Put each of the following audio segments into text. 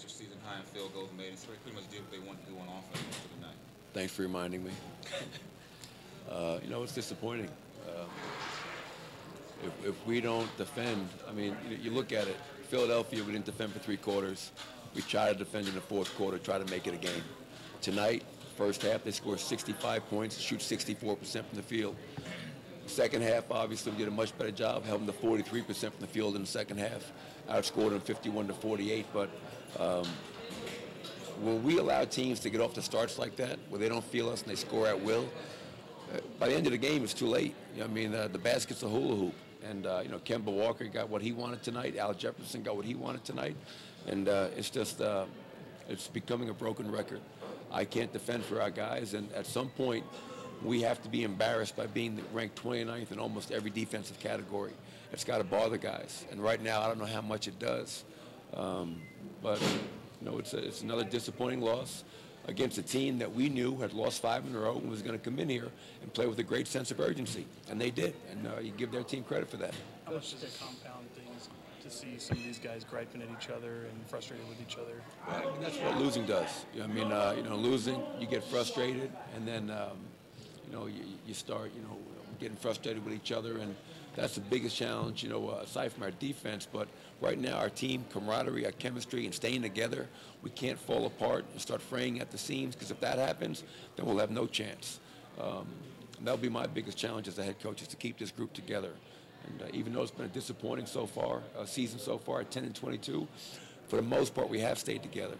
your season high in field goals made, and so they pretty much did what they wanted to do on offense most of the night. Thanks for reminding me. It's disappointing. If we don't defend, I mean, you look at it. Philadelphia, we didn't defend for 3 quarters. We tried to defend in the 4th quarter, try to make it a game. Tonight, first half, they scored 65 points, shoot 64% from the field. Second half, obviously, we did a much better job, held them to 43% from the field in the second half. Outscored them 51-48, but when we allow teams to get off the starts like that, where they don't feel us and they score at will, by the end of the game, it's too late. The basket's a hula hoop. And, Kemba Walker got what he wanted tonight. Al Jefferson got what he wanted tonight. And it's just, it's becoming a broken record. I can't defend for our guys. And at some point, we have to be embarrassed by being ranked 29th in almost every defensive category. It's got to bother guys. And right now, I don't know how much it does. But it's another disappointing loss against a team that we knew had lost 5 in a row and was going to come in here and play with a great sense of urgency. And they did. And you give their team credit for that. How much does it compound things to see some of these guys griping at each other and frustrated with each other? Well, that's what losing does. Losing, you get frustrated, and then, you start, getting frustrated with each other. And that's the biggest challenge, aside from our defense. But right now, our team camaraderie, our chemistry, and staying together, we can't fall apart and start fraying at the seams, because if that happens, then we'll have no chance. And that'll be my biggest challenge as a head coach, is to keep this group together. And even though it's been a disappointing season so far at 10-22, for the most part, we have stayed together.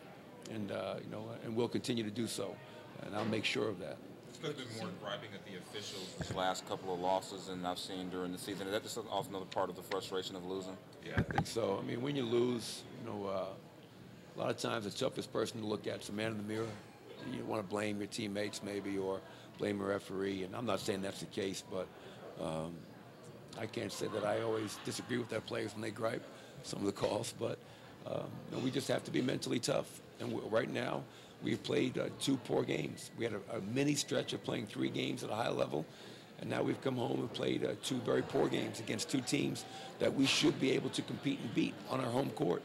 And, and we'll continue to do so. And I'll make sure of that. There's been more griping at the officials this last couple of losses than I've seen during the season. Is that just also another part of the frustration of losing? Yeah, I think so. I mean, when you lose, a lot of times the toughest person to look at is the man in the mirror. You want to blame your teammates maybe, or blame a referee. And I'm not saying that's the case, but I can't say that I always disagree with our players when they gripe some of the calls. But we just have to be mentally tough. And right now, we've played 2 poor games. We had a mini stretch of playing 3 games at a high level, and now we've come home and played 2 very poor games against 2 teams that we should be able to compete and beat on our home court.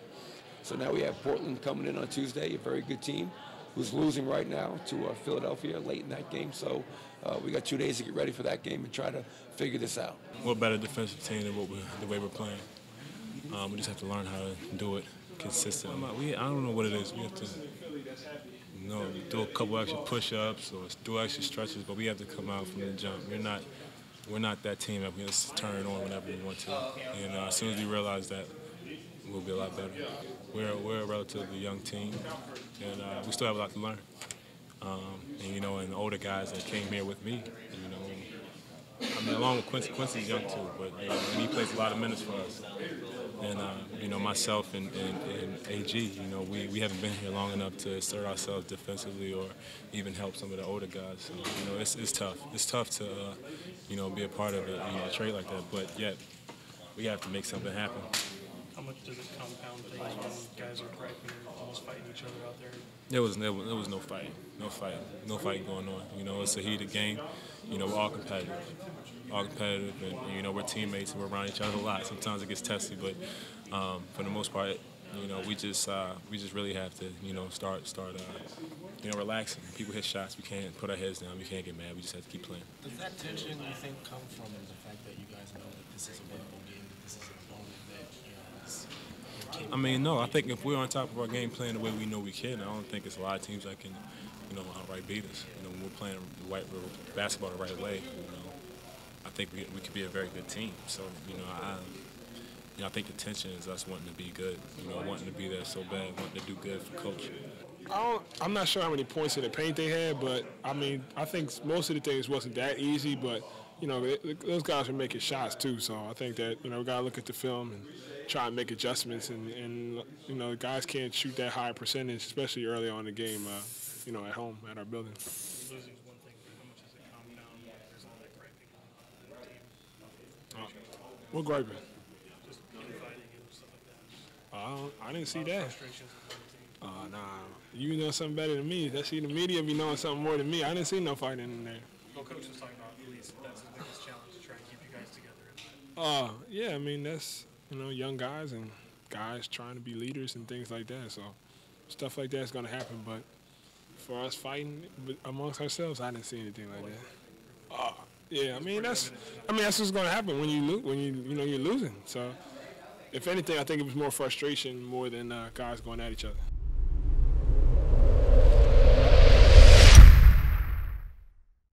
So now we have Portland coming in on Tuesday, a very good team, who's losing right now to Philadelphia late in that game. So we got 2 days to get ready for that game and try to figure this out. We're a better defensive team than the way we're playing. We just have to learn how to do it consistent. I don't know what it is. We have to do a couple extra push-ups or do extra stretches, but we have to come out from the jump. We're not that team that we just turn it on whenever we want to. And as soon as we realize that, we'll be a lot better. We're a relatively young team, and we still have a lot to learn. And the older guys that came here with me, along with Quincy. Quincy's young too, but he plays a lot of minutes for us. And myself and AG, we haven't been here long enough to assert ourselves defensively or even help some of the older guys. So it's tough. It's tough to be a part of a trade like that. But yet we have to make something happen. How much does it compound things when guys are griping or almost fighting each other out there? There was no fighting. No fighting going on. It's a heated game. We're all competitive. And we're teammates and we're around each other a lot. Sometimes it gets testy, but for the most part, we just really have to, start relaxing. People hit shots, we can't put our heads down, we can't get mad. We just have to keep playing. Does that tension, you think, come from the fact that you guys know that this is a winnable game, that this is an opponent that no. I think if we're on top of our game playing the way we know we can, I don't think it's a lot of teams that can, outright beat us. When we're playing basketball the right way, I think we could be a very good team. So, I think the tension is us wanting to be good, wanting to be there so bad, wanting to do good for coach. I'm not sure how many points in the paint they had, but, I think most of the things wasn't that easy, but, those guys were making shots too, so I think that, we got to look at the film and try and make adjustments, and guys can't shoot that high percentage, especially early on in the game, at home, at our building. Losing is one thing, but how much does it compound when there's all that griping on the team? What griping? Just infighting and stuff like that. I didn't see that. Frustrations with the team. Nah. You know something better than me. The media be knowing something more than me. I didn't see no fighting in there. Well, Coach was talking about at least that's the biggest challenge, to try and keep you guys together. Yeah, that's, young guys and guys trying to be leaders and things like that. So stuff like that's going to happen. But for us fighting amongst ourselves, I didn't see anything like that. Yeah, I mean that's what's going to happen when you're losing. So if anything, I think it was more frustration more than guys going at each other.